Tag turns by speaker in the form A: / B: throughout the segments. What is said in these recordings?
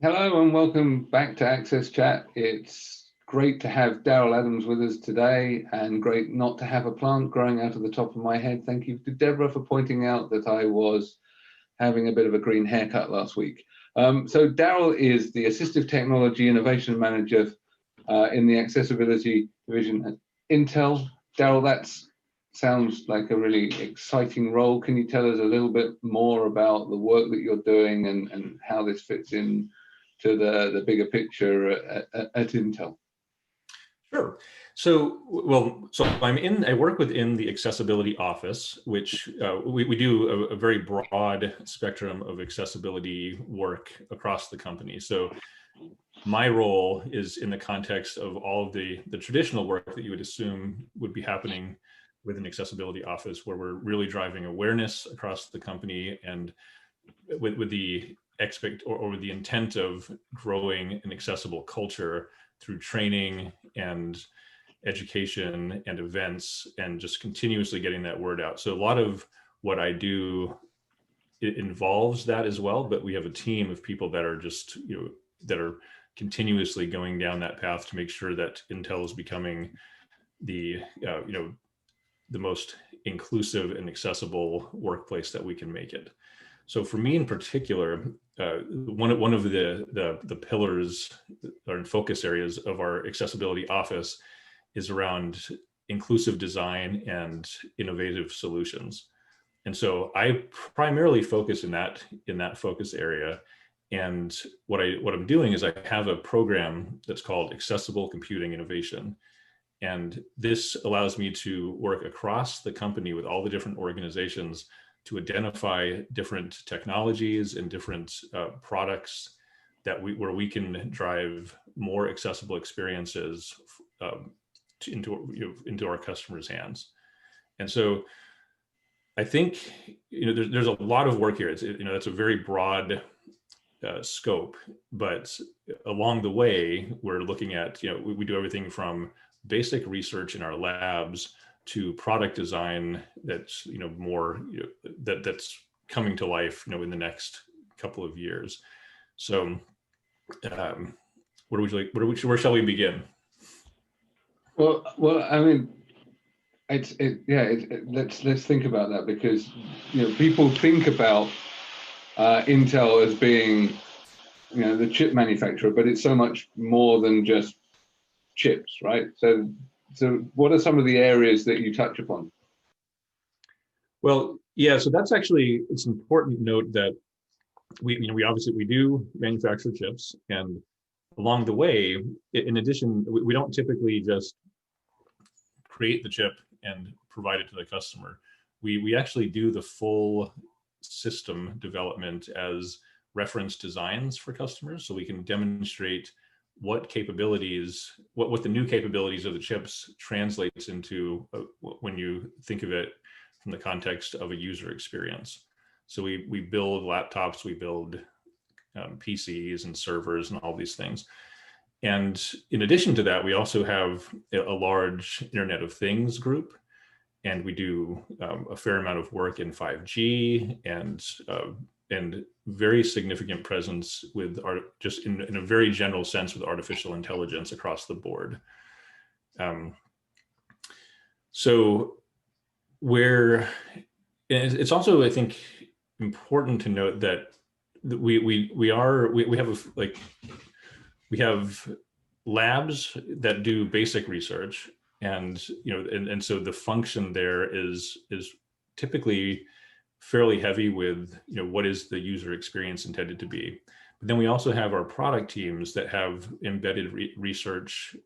A: Hello and welcome back to Access Chat. It's great to have Darryl Adams with us today and great not to have a plant growing out of the top of my head. Thank you to Debra for pointing out that I was having a bit of a green haircut last week. So Darryl is the Assistive Technology Innovation Manager in the Accessibility Division at Intel. Darryl, that sounds like a really exciting role. Can you tell us a little bit more about the work that you're doing and how this fits in to the bigger picture at Intel?
B: Sure. So I work within the accessibility office, which we do a very broad spectrum of accessibility work across the company. So my role is in the context of all of the traditional work that you would assume would be happening with an accessibility office, where we're really driving awareness across the company and with the with the intent of growing an accessible culture through training and education and events and just continuously getting that word out. So a lot of what I do, it involves that as well, but we have a team of people that are just, that are continuously going down that path to make sure that Intel is becoming the, the most inclusive and accessible workplace that we can make it. So for me in particular, one of the pillars or focus areas of our accessibility office is around inclusive design and innovative solutions. And so I primarily focus in that focus area. And what I'm doing is I have a program that's called Accessible Computing Innovation. And this allows me to work across the company with all the different organizations to identify different technologies and different products where we can drive more accessible experiences into our customers' hands. And so I think there's a lot of work here. It's it's a very broad scope, but along the way we're looking at we do everything from basic research in our labs to product design that's more that's coming to life in the next couple of years. So where shall we begin?
A: Well, I mean, let's think about that, because people think about Intel as being the chip manufacturer, but it's so much more than just chips, right? So what are some of the areas that you touch upon?
B: Well, yeah, so that's actually, it's important to note that we do manufacture chips, and along the way, in addition, we don't typically just create the chip and provide it to the customer. We actually do the full system development as reference designs for customers, so we can demonstrate what capabilities, what the new capabilities of the chips translates into when you think of it from the context of a user experience. So we build laptops, we build PCs and servers and all these things. And in addition to that, we also have a large Internet of Things group, and we do a fair amount of work in 5G and very significant presence with just in a very general sense with artificial intelligence across the board. So it's also, I think, important to note that we have labs that do basic research, and so the function there is typically fairly heavy with what is the user experience intended to be. But then we also have our product teams that have embedded research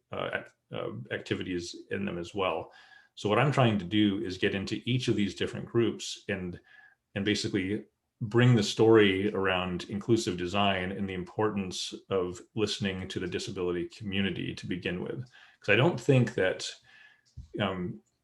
B: activities in them as well. So what I'm trying to do is get into each of these different groups and basically bring the story around inclusive design and the importance of listening to the disability community to begin with. Because I don't think that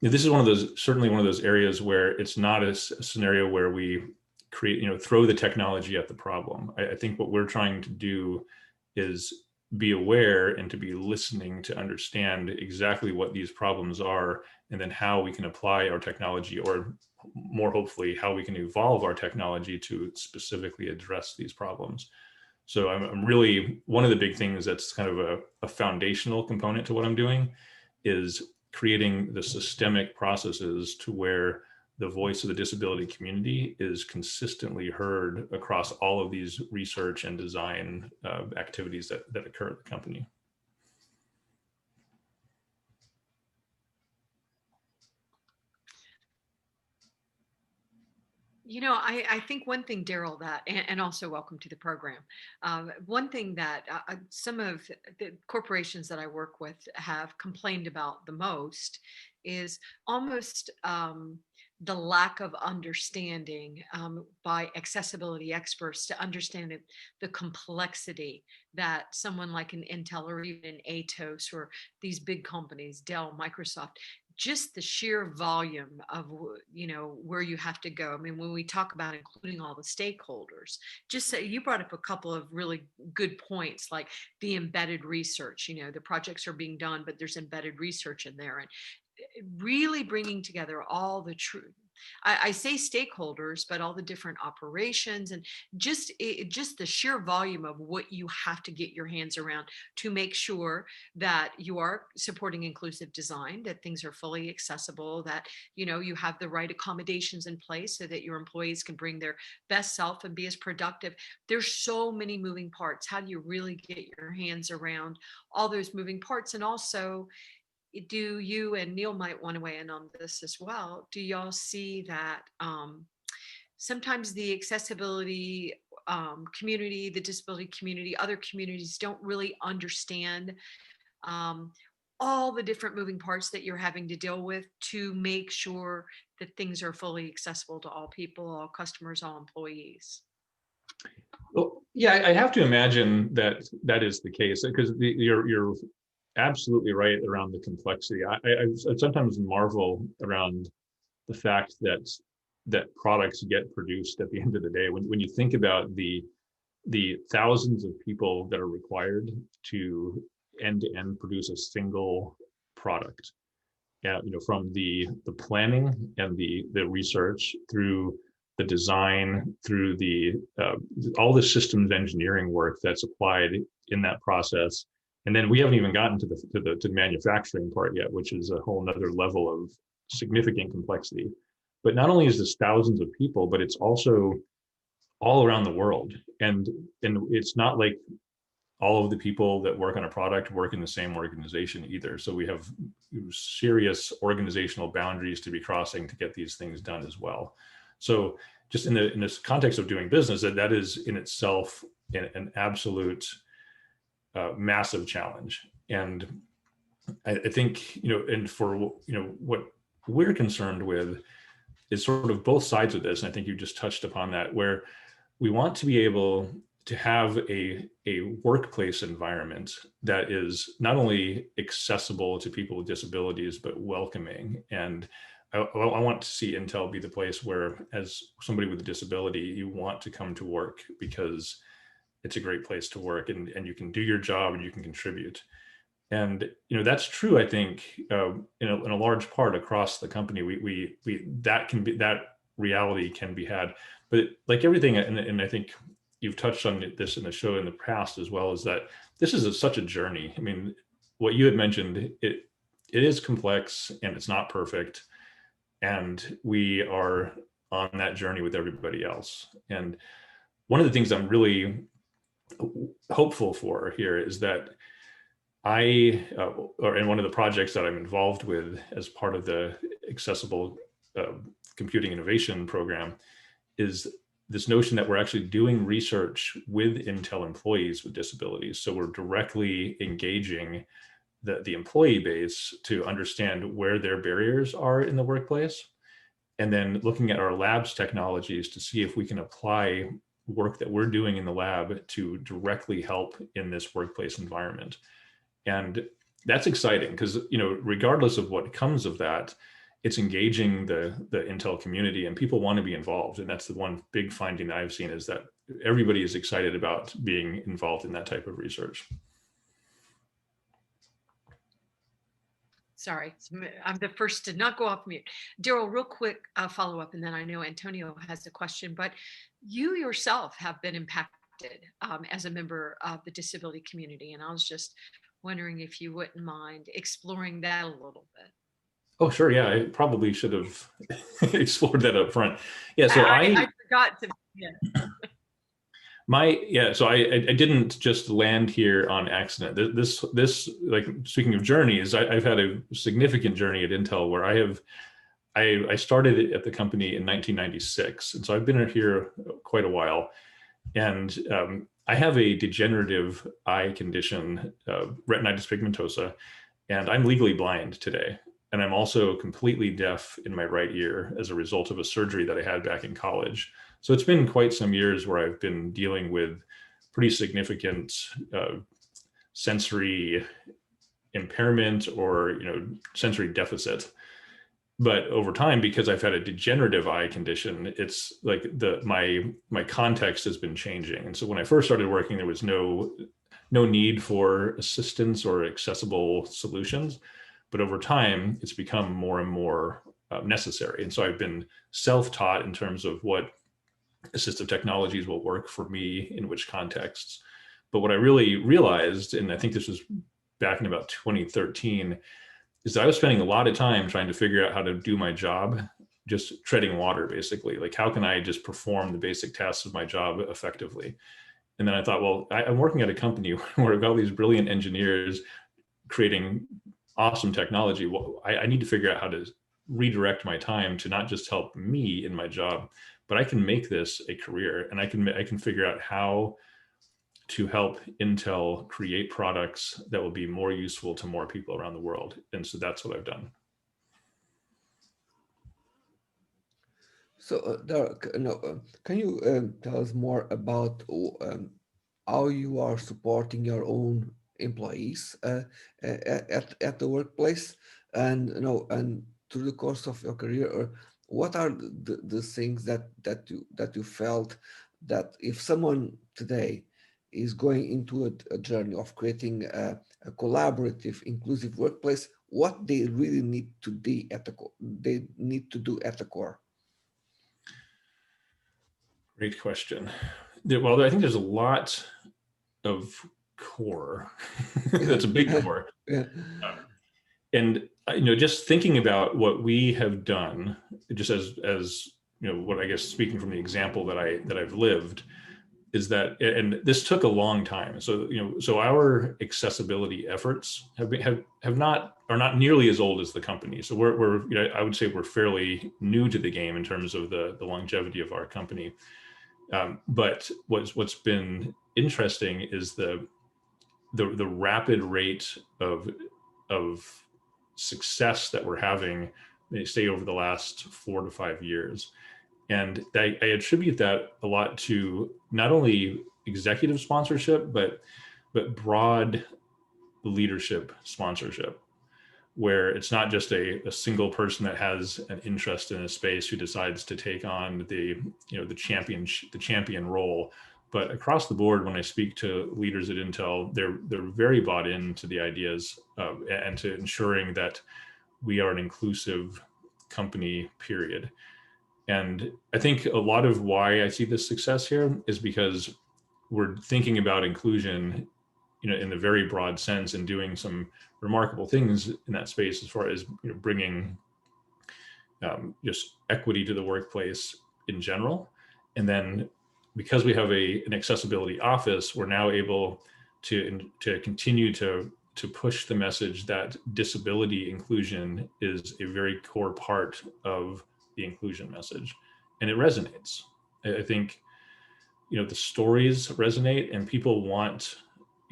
B: this is certainly one of those areas where it's not a scenario where we create, throw the technology at the problem. I think what we're trying to do is be aware and to be listening to understand exactly what these problems are, and then how we can apply our technology, or more hopefully, how we can evolve our technology to specifically address these problems. So I'm really, one of the big things that's kind of a foundational component to what I'm doing is creating the systemic processes to where the voice of the disability community is consistently heard across all of these research and design activities that occur at the company.
C: You know, I think one thing, Darryl, that, and also welcome to the program. One thing that some of the corporations that I work with have complained about the most is almost the lack of understanding by accessibility experts to understand the complexity that someone like an Intel or even an Atos or these big companies, Dell, Microsoft, just the sheer volume of, you know, where you have to go. I mean, when we talk about including all the stakeholders, just say you brought up a couple of really good points, like the embedded research. You know, the projects are being done, but there's embedded research in there, and really bringing together all the true, I say stakeholders, but all the different operations, and just just the sheer volume of what you have to get your hands around to make sure that you are supporting inclusive design, that things are fully accessible, that, you know, you have the right accommodations in place so that your employees can bring their best self and be as productive. There's so many moving parts. How do you really get your hands around all those moving parts? And also, do you, and Neil might want to weigh in on this as well, do y'all see that sometimes the accessibility community, the disability community, other communities don't really understand um, all the different moving parts that you're having to deal with to make sure that things are fully accessible to all people, all customers, all employees?
B: Well, yeah, I have to imagine that that is the case, because you're absolutely right around the complexity. I sometimes marvel around the fact that products get produced at the end of the day. When you think about the thousands of people that are required to end to end produce a single product, you know, from the planning and the research through the design, through the all the systems engineering work that's applied in that process. And then we haven't even gotten to the manufacturing part yet, which is a whole nother level of significant complexity. But not only is this thousands of people, but it's also all around the world. And it's not like all of the people that work on a product work in the same organization either. So we have serious organizational boundaries to be crossing to get these things done as well. So just in this context of doing business, that is in itself an absolute massive challenge. And I think, you know, and for, you know, what we're concerned with is sort of both sides of this. And I think you just touched upon that, where we want to be able to have a workplace environment that is not only accessible to people with disabilities, but welcoming. And I want to see Intel be the place where, as somebody with a disability, you want to come to work because it's a great place to work, and you can do your job and you can contribute. And, you know, that's true, I think, in a large part across the company. We that can be, that reality can be had. But like everything, and I think you've touched on this in the show in the past as well, is that this is such a journey. I mean, what you had mentioned, it is complex and it's not perfect. And we are on that journey with everybody else. And one of the things I'm really hopeful for here is that in one of the projects that I'm involved with as part of the Accessible Computing Innovation Program is this notion that we're actually doing research with Intel employees with disabilities. So we're directly engaging the employee base to understand where their barriers are in the workplace, and then looking at our labs technologies to see if we can apply work that we're doing in the lab to directly help in this workplace environment. And that's exciting because, you know, regardless of what comes of that, it's engaging the Intel community, and people want to be involved. And that's the one big finding that I've seen, is that everybody is excited about being involved in that type of research.
C: Sorry, I'm the first to not go off mute. Darryl, real quick follow up, and then I know Antonio has a question, but you yourself have been impacted impacted as a member of the disability community. And I was just wondering if you wouldn't mind exploring that a little bit.
B: Oh, sure. Yeah, I probably should have explored that up front. Yeah, so
C: I forgot to. Yeah.
B: I didn't just land here on accident. This like, speaking of journeys, I've had a significant journey at Intel where I started at the company in 1996, and so I've been here quite a while. And I have a degenerative eye condition, retinitis pigmentosa, and I'm legally blind today. And I'm also completely deaf in my right ear as a result of a surgery that I had back in college. So it's been quite some years where I've been dealing with pretty significant sensory impairment or sensory deficit. But over time, because I've had a degenerative eye condition, it's like my context has been changing. And so when I first started working, there was no need for assistance or accessible solutions. But over time, it's become more and more necessary. And so I've been self-taught in terms of what assistive technologies will work for me in which contexts. But what I really realized, and I think this was back in about 2013, is that I was spending a lot of time trying to figure out how to do my job, just treading water, basically. Like, how can I just perform the basic tasks of my job effectively? And then I thought, well, I'm working at a company where I've got all these brilliant engineers creating awesome technology. Well, I need to figure out how to redirect my time to not just help me in my job, but I can make this a career, and I can figure out how to help Intel create products that will be more useful to more people around the world. And so that's what I've done.
D: So, Darryl, can you tell us more about how you are supporting your own employees at the workplace, and and through the course of your career, or what are the things that you felt that if someone today is going into a journey of creating a collaborative, inclusive workplace, what they really need to do at the core?
B: Great question. Well, I think there's a lot of core. That's a big core.
D: Yeah.
B: And just thinking about what we have done, just as what I guess, speaking from the example that I've lived, is that, and this took a long time. So so our accessibility efforts are not nearly as old as the company. So we're I would say we're fairly new to the game in terms of the longevity of our company. But what's been interesting is the rapid rate of success that we're having, say, over the last 4 to 5 years. And I attribute that a lot to not only executive sponsorship, but broad leadership sponsorship, where it's not just a single person that has an interest in a space who decides to take on the champion role. But across the board, when I speak to leaders at Intel, they're very bought into the ideas and to ensuring that we are an inclusive company, period. And I think a lot of why I see this success here is because we're thinking about inclusion, in the very broad sense, and doing some remarkable things in that space as far as bringing just equity to the workplace in general. And then because we have an accessibility office, we're now able to continue to push the message that disability inclusion is a very core part of the inclusion message, and it resonates. I think the stories resonate, and people want,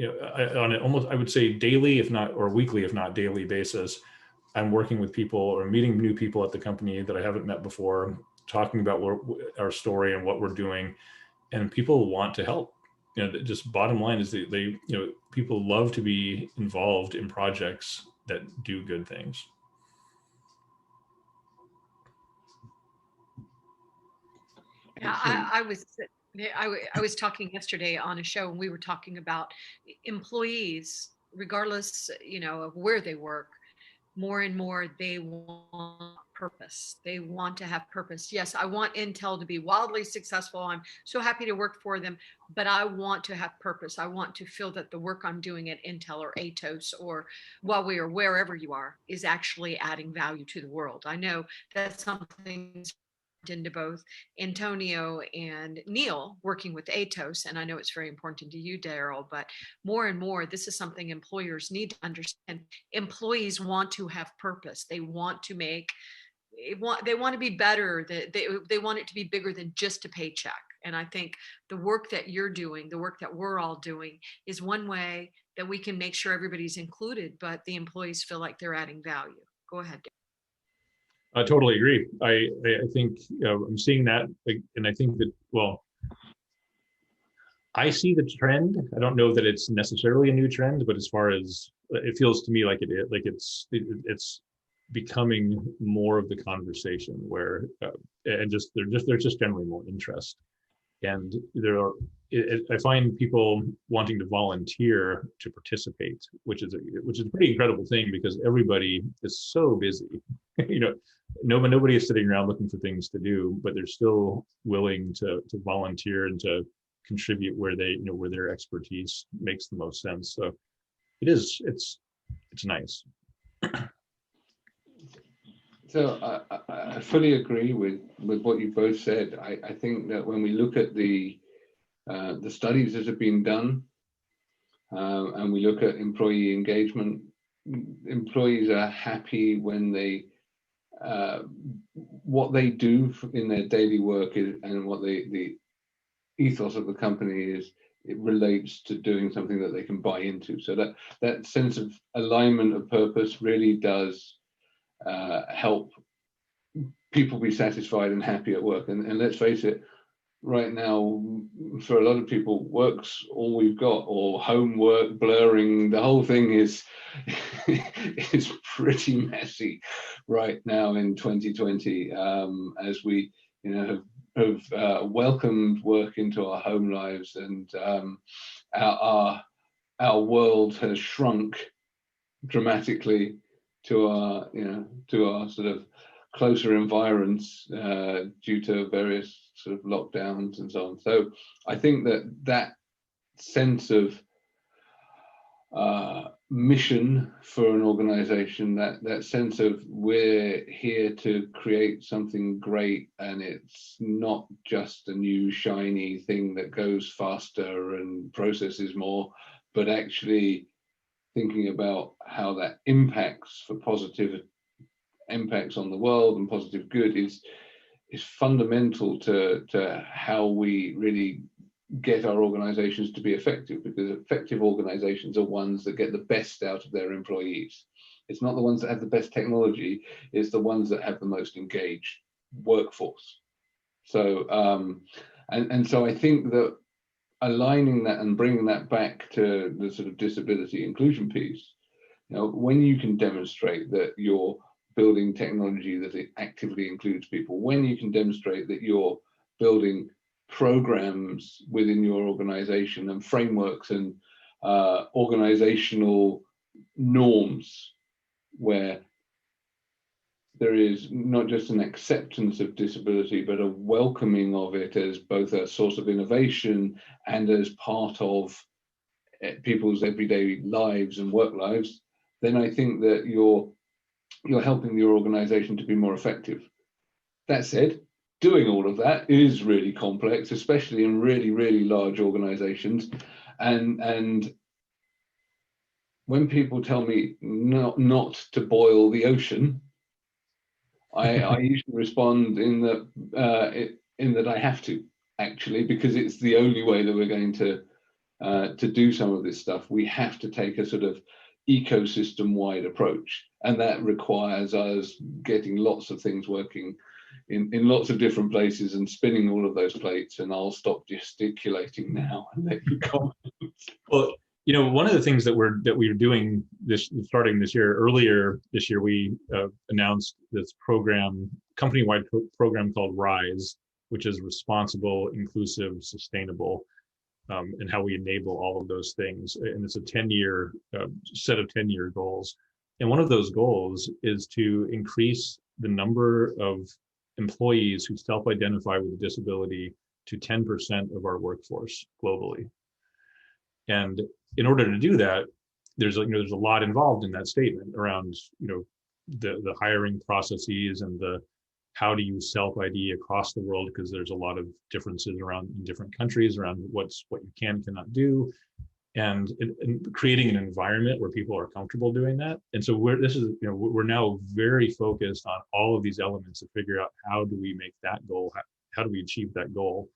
B: on an almost, I would say, daily, if not, or weekly, if not daily basis, I'm working with people or meeting new people at the company that I haven't met before, talking about our story and what we're doing, and people want to help. Just bottom line is they people love to be involved in projects that do good things.
C: Yeah, I was talking yesterday on a show, and we were talking about employees, regardless, of where they work. More and more, they want purpose. They want to have purpose. Yes, I want Intel to be wildly successful. I'm so happy to work for them, but I want to have purpose. I want to feel that the work I'm doing at Intel or Atos or Huawei or wherever you are is actually adding value to the world. I know that's something into both Antonio and Neil working with Atos, and I know it's very important to you, Darryl, but more and more, this is something employers need to understand. Employees want to have purpose. They want to make, they want to be better. They want it to be bigger than just a paycheck. And I think the work that you're doing, the work that we're all doing, is one way that we can make sure everybody's included, but the employees feel like they're adding value. Go ahead, Darryl.
B: I totally agree. I think I'm seeing that, and I think that, well, I see the trend. I don't know that it's necessarily a new trend, but as far as it feels to me like it's becoming more of the conversation where and just there's just generally more interest, and I find people wanting to volunteer to participate, which is a pretty incredible thing, because everybody is so busy. Nobody is sitting around looking for things to do, but they're still willing to volunteer and to contribute where where their expertise makes the most sense. So it's nice.
A: So I fully agree with what you both said. I think that when we look at the studies that have been done, and we look at employee engagement, employees are happy when they what they do in their daily work is, and what the ethos of the company is, it relates to doing something that they can buy into. So that sense of alignment of purpose really does help people be satisfied and happy at work. And let's face it, right now, for a lot of people, work's all we've got, or homework, blurring, the whole thing is pretty messy right now in 2020, as we have welcomed work into our home lives, and our world has shrunk dramatically to our sort of closer environs due to various sort of lockdowns and so on. So I think that sense of mission for an organization, that sense of we're here to create something great, and it's not just a new shiny thing that goes faster and processes more, but actually thinking about how that impacts for positive impacts on the world and positive good is fundamental to how we really get our organizations to be effective, because effective organizations are ones that get the best out of their employees. It's not the ones that have the best technology, it's the ones that have the most engaged workforce. So and so I think that aligning that and bringing that back to the sort of disability inclusion piece, when you can demonstrate that you're building technology that it actively includes people, when you can demonstrate that you're building programs within your organization and frameworks and organizational norms where there is not just an acceptance of disability, but a welcoming of it as both a source of innovation and as part of people's everyday lives and work lives, then I think that you're helping your organization to be more effective. That said, doing all of that is really complex, especially in really, really large organizations. And when people tell me not to boil the ocean, I usually respond in that I have to, actually, because it's the only way that we're going to do some of this stuff. We have to take a sort of ecosystem-wide approach, and that requires us getting lots of things working in lots of different places and spinning all of those plates. And I'll stop gesticulating now and let you comment.
B: Well, one of the things that we're doing starting this year, earlier this year, we announced this program, company-wide program called RISE, which is responsible, inclusive, sustainable, and how we enable all of those things. And it's a 10-year set of 10-year goals. And one of those goals is to increase the number of employees who self-identify with a disability to 10% of our workforce globally. And in order to do that, there's there's a lot involved in that statement around the hiring processes and the how do you self-ID across the world, because there's a lot of differences around in different countries around what you cannot do, and creating an environment where people are comfortable doing that. And so we're now very focused on all of these elements to figure out how do we make that goal, how do we achieve that goal.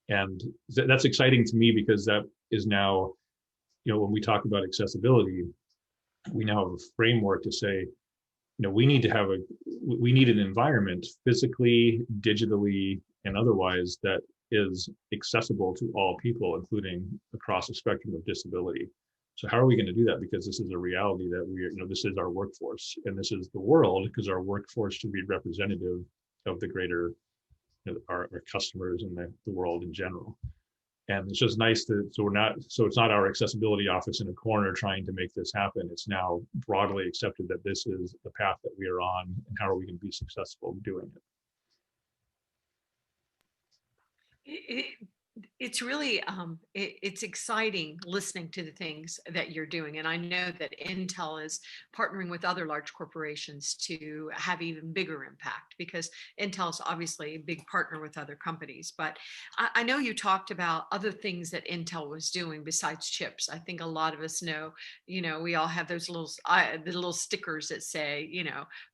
B: And that's exciting to me, because that is now, when we talk about accessibility, we now have a framework to say, we need an environment physically, digitally, and otherwise that is accessible to all people, including across a spectrum of disability. So how are we going to do that? Because this is a reality that this is our workforce, and this is the world, because our workforce should be representative of the greater, our customers and the world in general. And it's just nice so it's not our accessibility office in a corner trying to make this happen. It's now broadly accepted that this is the path that we are on, and how are we going to be successful doing it.
C: It's really it's exciting listening to the things that you're doing, and I know that Intel is partnering with other large corporations to have even bigger impact, because Intel is obviously a big partner with other companies. But I know you talked about other things that Intel was doing besides chips. I think a lot of us know, we all have those the little stickers that say,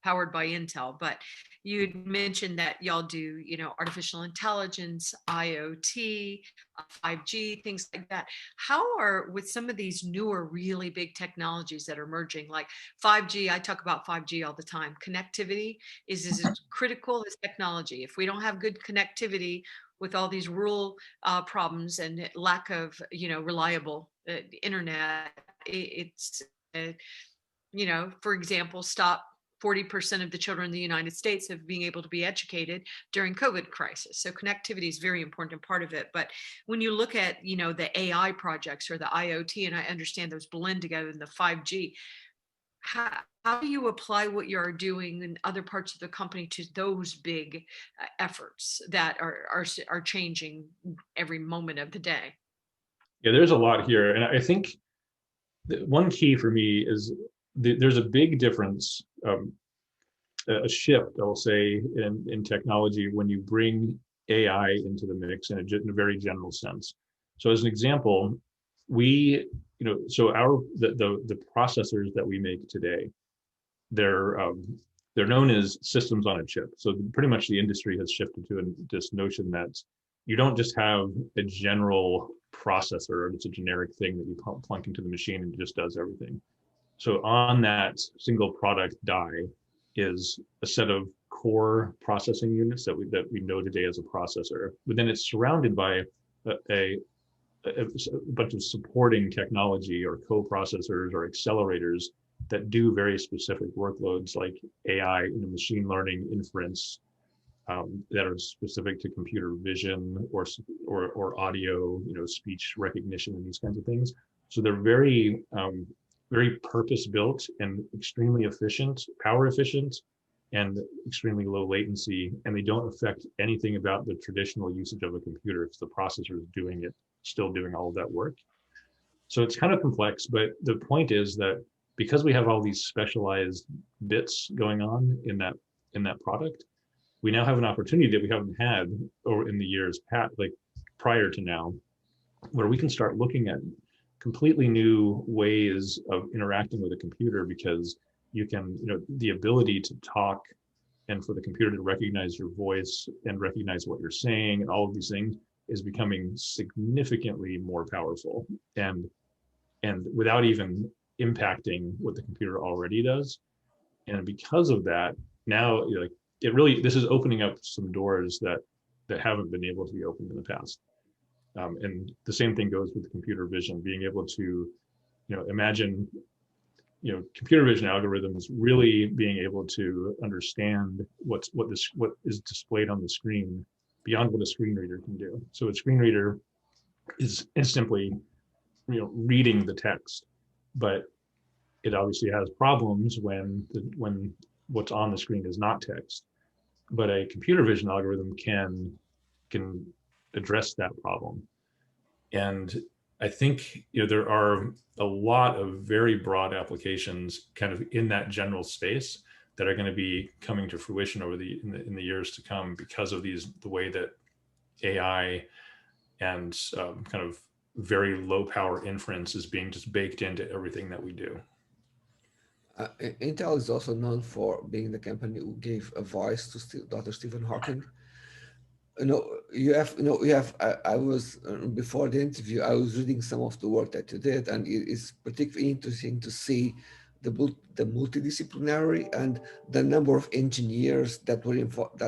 C: powered by Intel. But you'd mentioned that y'all do, artificial intelligence, IoT, 5G, things like that. How are, with some of these newer, really big technologies that are emerging, like 5G, I talk about 5G all the time. Connectivity is as critical as technology. If we don't have good connectivity with all these rural problems and lack of, reliable internet, it's, for example, stop 40% of the children in the United States of being able to be educated during COVID crisis. So connectivity is very important part of it. But when you look at, the AI projects or the IoT, and I understand those blend together in the 5G, how do you apply what you're doing in other parts of the company to those big efforts that are changing every moment of the day?
B: Yeah, there's a lot here. And I think one key for me is there's a big difference, a shift, I will say, in technology when you bring AI into the mix in a very general sense. So as an example, the processors that we make today, they're known as systems on a chip. So pretty much the industry has shifted to this notion that you don't just have a general processor, it's a generic thing that you plunk into the machine and it just does everything. So on that single product die is a set of core processing units that we know today as a processor, but then it's surrounded by a bunch of supporting technology or co-processors or accelerators that do very specific workloads like AI, machine learning, inference, that are specific to computer vision or audio, speech recognition and these kinds of things. So they're very purpose-built and extremely efficient, power efficient, and extremely low latency. And they don't affect anything about the traditional usage of a computer because the processor is still doing all of that work. So it's kind of complex, but the point is that because we have all these specialized bits going on in that product, we now have an opportunity that we haven't had over in the years prior to now, where we can start looking at completely new ways of interacting with a computer, because you can, the ability to talk and for the computer to recognize your voice and recognize what you're saying and all of these things is becoming significantly more powerful and without even impacting what the computer already does. And because of that, now this is opening up some doors that haven't been able to be opened in the past. And the same thing goes with computer vision, being able to, imagine, computer vision algorithms really being able to understand what is displayed on the screen beyond what a screen reader can do. So a screen reader is simply, reading the text, but it obviously has problems when what's on the screen is not text, but a computer vision algorithm can address that problem. And I think there are a lot of very broad applications kind of in that general space that are going to be coming to fruition over in the years to come because of the way that AI and kind of very low power inference is being just baked into everything that we do.
D: Intel is also known for being the company who gave a voice to Dr. Stephen Hawking. I was before the interview, I was reading some of the work that you did, and it is particularly interesting to see the multidisciplinary and the number of engineers that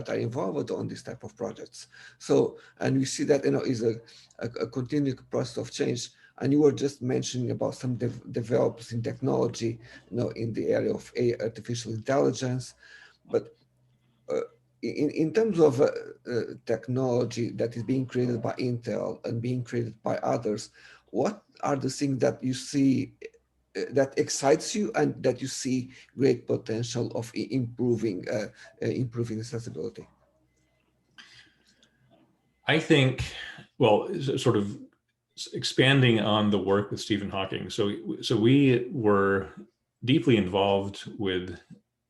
D: are involved on this type of projects. So, and we see that is a continuing process of change. And you were just mentioning about some developments in technology, in the area of artificial intelligence, but in terms of technology that is being created by Intel and being created by others, what are the things that you see that excites you and that you see great potential of improving accessibility?
B: I think, well, sort of expanding on the work with Stephen Hawking. So we were deeply involved with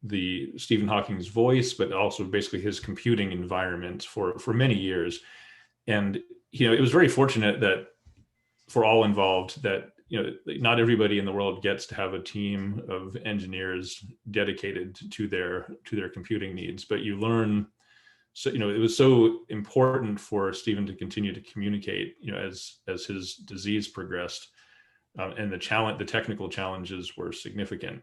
B: the Stephen Hawking's voice, but also basically his computing environment for many years. And it was very fortunate that for all involved that not everybody in the world gets to have a team of engineers dedicated to their computing needs, but you learn. So it was so important for Stephen to continue to communicate as his disease progressed, and the technical challenges were significant.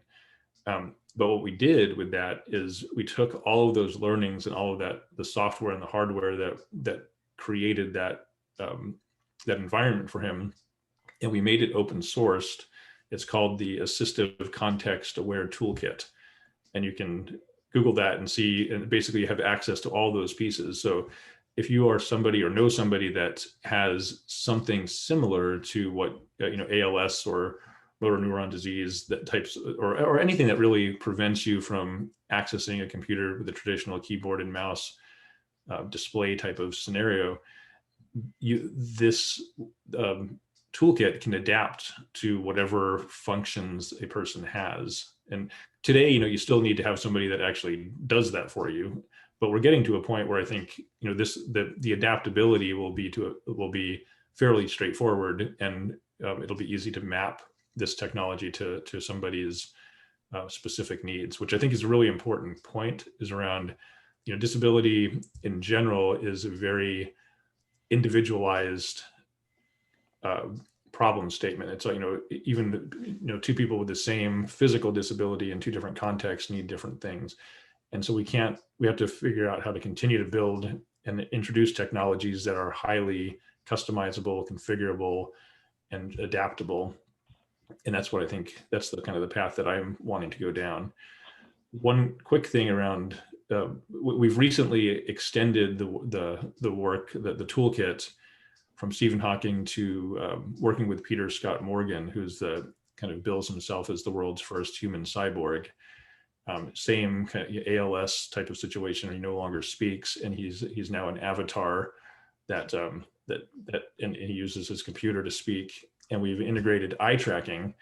B: But what we did with that is we took all of those learnings and all of that, the software and the hardware that created that environment for him, and we made it open sourced. It's called the Assistive Context Aware Toolkit, and you can Google that and see, and basically you have access to all those pieces. So if you are somebody or know somebody that has something similar to what ALS or motor neuron disease, that types, or anything that really prevents you from accessing a computer with a traditional keyboard and mouse display type of scenario, this toolkit can adapt to whatever functions a person has. And today, you still need to have somebody that actually does that for you. But we're getting to a point where I think the adaptability will be fairly straightforward, and it'll be easy to map this technology to somebody's specific needs, which I think is a really important point. Is around disability in general is a very individualized problem statement. It's like, even two people with the same physical disability in two different contexts need different things. And so we have to figure out how to continue to build and introduce technologies that are highly customizable, configurable, and adaptable. And that's what I think, that's the kind of the path that I'm wanting to go down. One quick thing around, we've recently extended the work, the toolkit, from Stephen Hawking to working with Peter Scott Morgan, who's kind of bills himself as the world's first human cyborg. Same kind of ALS type of situation. He no longer speaks, and he's now an avatar that and he uses his computer to speak. And we've integrated eye tracking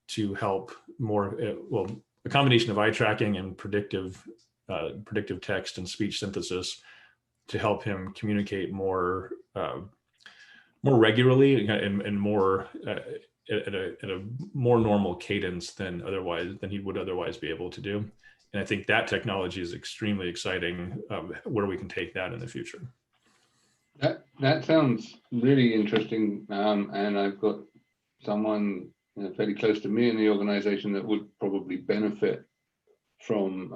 B: to help more. A combination of eye tracking and predictive text and speech synthesis to help him communicate more regularly and more at a more normal cadence than he would otherwise be able to do. And I think that technology is extremely exciting, where we can take that in the future.
A: That sounds really interesting, and I've got someone fairly close to me in the organization that would probably benefit from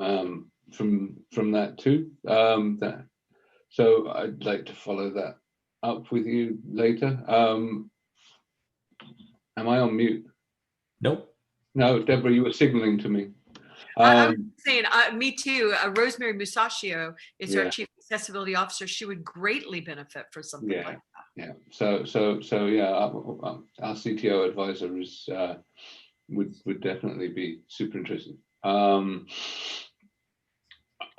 A: that too. So I'd like to follow that up with you later. Am I on mute?
B: Nope.
A: No, Debra, you were signaling to me.
C: I was saying, me too. Rosemary Musacchio is our Chief Accessibility Officer. She would greatly benefit for something like that.
A: Yeah. So yeah, our CTO advisor is would definitely be super interested.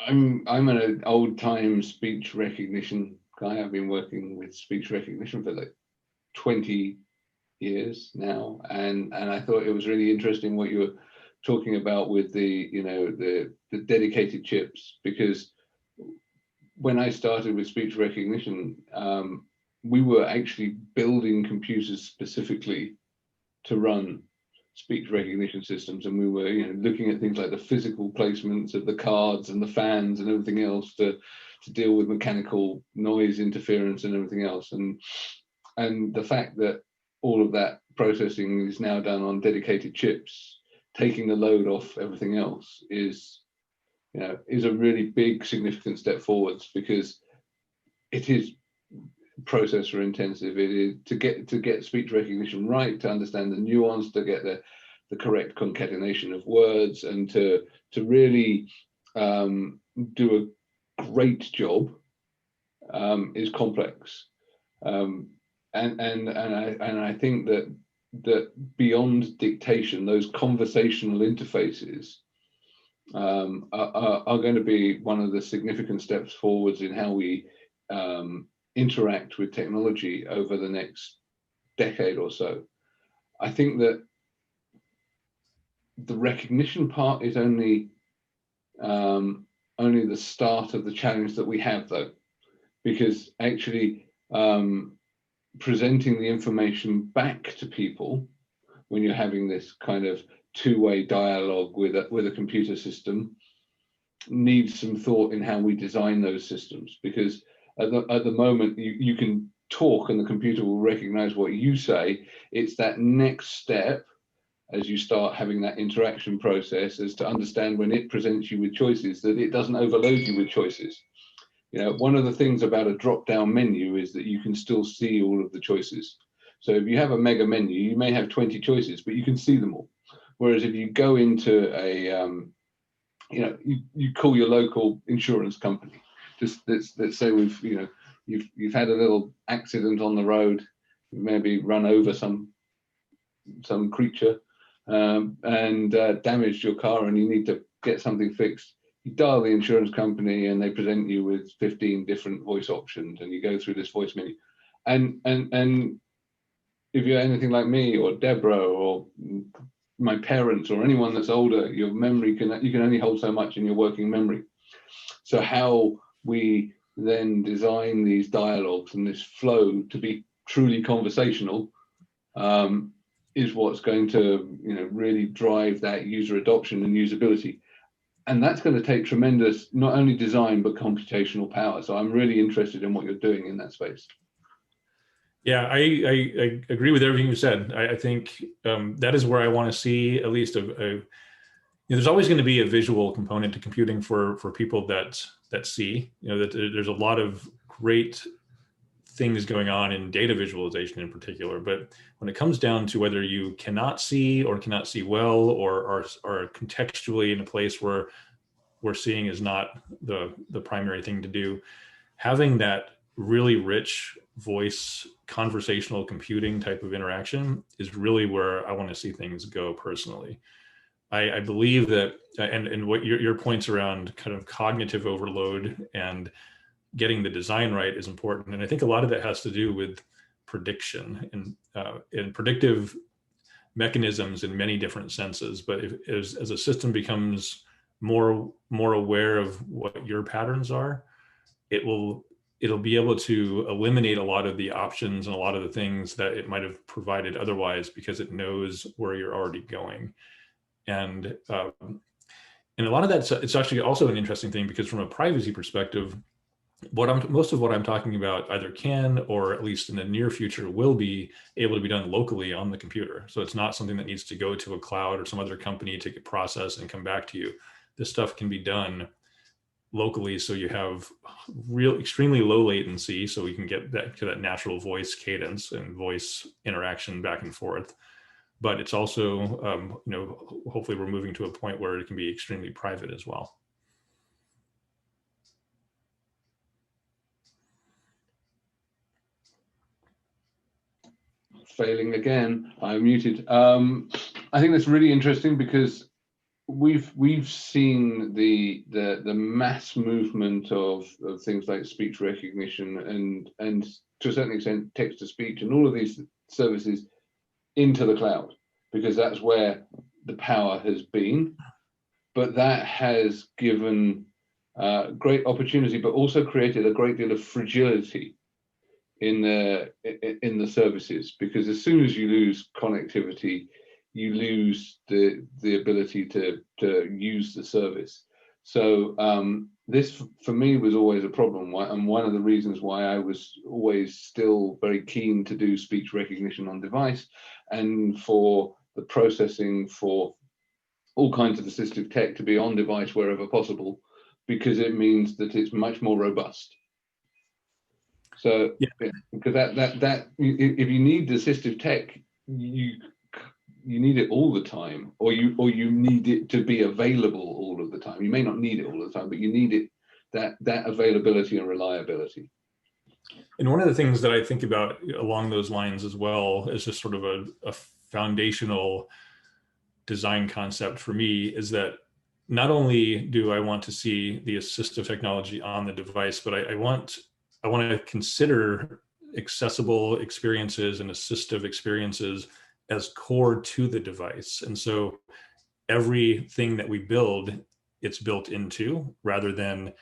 A: I'm an old time speech recognition guy. I've been working with speech recognition for like 20 years now, and I thought it was really interesting what you were talking about with the the dedicated chips, because when I started with speech recognition, we were actually building computers specifically to run speech recognition systems, and we were looking at things like the physical placements of the cards and the fans and everything else to deal with mechanical noise interference and everything else, and the fact that all of that processing is now done on dedicated chips, taking the load off everything else, is a really big significant step forwards, because it is processor intensive. It is to get speech recognition right, to understand the nuance, to get the correct concatenation of words, and to really do a great job, is complex. And I think that beyond dictation, those conversational interfaces are going to be one of the significant steps forwards in how we interact with technology over the next decade or so. I think that the recognition part is only the start of the challenge that we have, though, because actually presenting the information back to people when you're having this kind of two-way dialogue with a computer system needs some thought in how we design those systems, because at the moment you can talk and the computer will recognize what you say. It's that next step, as you start having that interaction process, as to understand when it presents you with choices, that it doesn't overload you with choices. One of the things about a drop-down menu is that you can still see all of the choices. So if you have a mega menu, you may have 20 choices, but you can see them all. Whereas if you go into a, you call your local insurance company. Just let's say you've had a little accident on the road, maybe run over some creature, and damaged your car, and you need to get something fixed. You dial the insurance company, and they present you with 15 different voice options, and you go through this voice menu. And if you're anything like me or Debra or my parents or anyone that's older, your memory you can only hold so much in your working memory. So how we then design these dialogues and this flow to be truly conversational is what's going to really drive that user adoption and usability. And that's going to take tremendous, not only design, but computational power. So I'm really interested in what you're doing in that space.
B: Yeah, I agree with everything you said. I think that is where I want to see at least there's always going to be a visual component to computing for people that see. That there's a lot of great things going on in data visualization in particular. But when it comes down to whether you cannot see or cannot see well, or are contextually in a place where seeing is not the primary thing to do, having that really rich voice conversational computing type of interaction is really where I want to see things go personally. I believe that, and what your points around kind of cognitive overload and getting the design right is important. And I think a lot of that has to do with prediction and predictive mechanisms in many different senses. But as a system becomes more aware of what your patterns are, it'll be able to eliminate a lot of the options and a lot of the things that it might have provided otherwise, because it knows where you're already going. And a lot of that, it's actually also an interesting thing, because from a privacy perspective, most of what I'm talking about either can, or at least in the near future will be able to be done locally on the computer. So it's not something that needs to go to a cloud or some other company to get processed and come back to you. This stuff can be done locally, so you have extremely low latency, so we can get to that natural voice cadence and voice interaction back and forth. But it's also, hopefully we're moving to a point where it can be extremely private as well.
A: Failing again, I'm muted. I think that's really interesting, because we've seen the mass movement of things like speech recognition and to a certain extent text to speech and all of these services into the cloud, because that's where the power has been. But that has given great opportunity, but also created a great deal of fragility in the services, because as soon as you lose connectivity, you lose the ability to use the service. So this for me was always a problem, and one of the reasons why I was always still very keen to do speech recognition on device, and for the processing for all kinds of assistive tech to be on device wherever possible, because it means that it's much more robust. So yeah, because that if you need assistive tech, you need it all the time, or you need it to be available all of the time. You may not need it all the time, but you need it, that availability and reliability.
B: And one of the things that I think about along those lines as well is just sort of a foundational design concept for me is that not only do I want to see the assistive technology on the device, but I want to consider accessible experiences and assistive experiences as core to the device. And so everything that we build, it's built into, rather than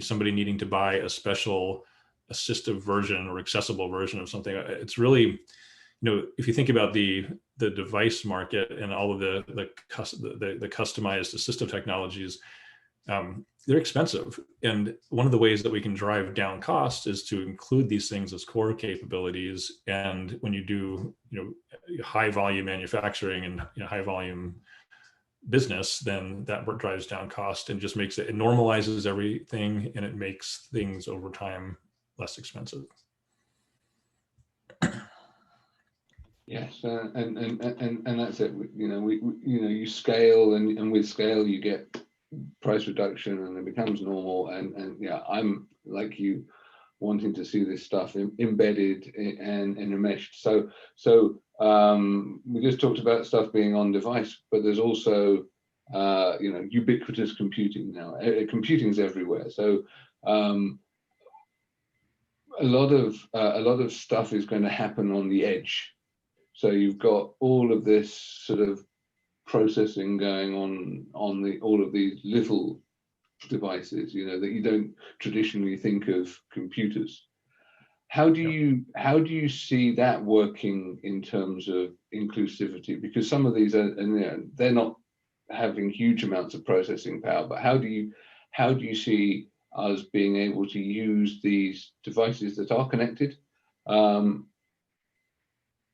B: somebody needing to buy a special assistive version or accessible version of something. It's really, if you think about the device market and all of the customized assistive technologies, they're expensive. And one of the ways that we can drive down cost is to include these things as core capabilities. And when you do, high volume manufacturing and high volume business, then that drives down cost and just makes it normalizes everything, and it makes things over time less expensive.
A: Yes, and that's it. You scale, and with scale you get price reduction, and it becomes normal. And yeah, I'm like you, wanting to see this stuff embedded and enmeshed. So we just talked about stuff being on device, but there's also ubiquitous computing now. Computing's everywhere. So a lot of stuff is going to happen on the edge. So you've got all of this sort of processing going on all of these little devices, that you don't traditionally think of computers. How do you see that working in terms of inclusivity? Because some of these are, and they're not having huge amounts of processing power, but how do you see us being able to use these devices that are connected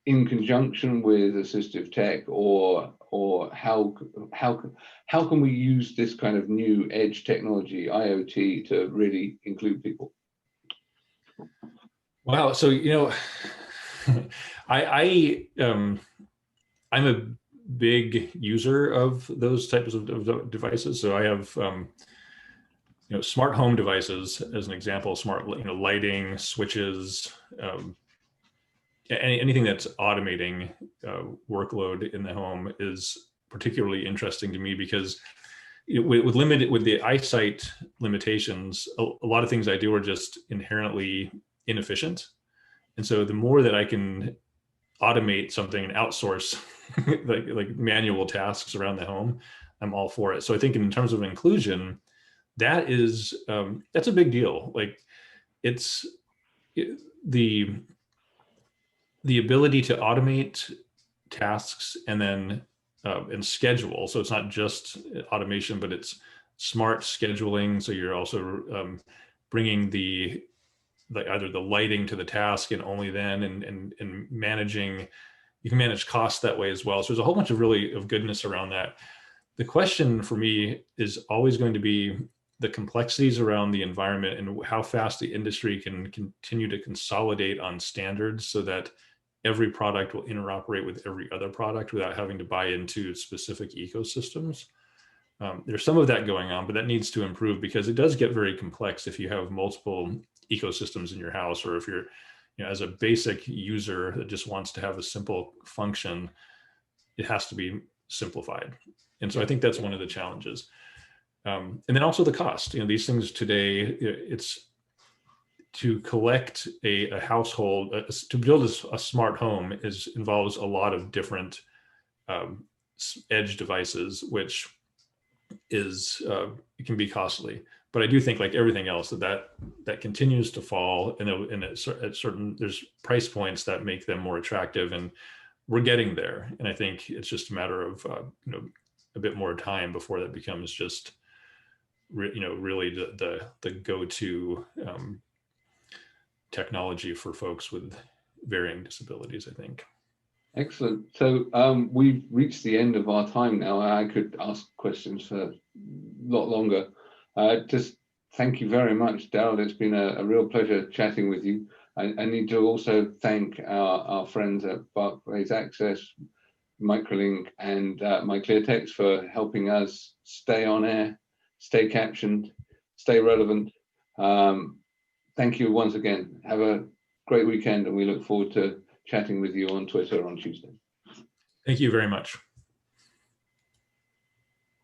A: in conjunction with assistive tech, or how can we use this kind of new edge technology, IoT, to really include people?
B: Wow. So I'm a big user of those types of devices. So I have smart home devices as an example, smart lighting, switches, anything that's automating workload in the home is particularly interesting to me, because with the eyesight limitations, a lot of things I do are just inherently inefficient. And so the more that I can automate something and outsource like manual tasks around the home, I'm all for it. So I think in terms of inclusion, that's a big deal. Like it's the ability to automate tasks and then and schedule. So it's not just automation, but it's smart scheduling. So you're also bringing either the lighting to the task and only then, and managing. You can manage costs that way as well. So there's a whole bunch of goodness around that. The question for me is always going to be the complexities around the environment and how fast the industry can continue to consolidate on standards so that every product will interoperate with every other product without having to buy into specific ecosystems. There's some of that going on, but that needs to improve, because it does get very complex if you have multiple ecosystems in your house, or if you're, as a basic user that just wants to have a simple function, it has to be simplified. And so I think that's one of the challenges. And then also the cost. These things today, it's to collect a household, to build a smart home involves a lot of different edge devices, which it can be costly. But I do think, like everything else, that continues to fall, and at certain, there's price points that make them more attractive, and we're getting there. And I think it's just a matter of a bit more time before that becomes just really the go-to technology for folks with varying disabilities, I think.
A: Excellent. So we've reached the end of our time now. I could ask questions for a lot longer. Just thank you very much, Darryl. It's been a real pleasure chatting with you. I need to also thank our friends at Barclays Access, Microlink, and MyClearText for helping us stay on air, stay captioned, stay relevant. Thank you once again. Have a great weekend, and we look forward to chatting with you on Twitter on Tuesday.
B: Thank you very much.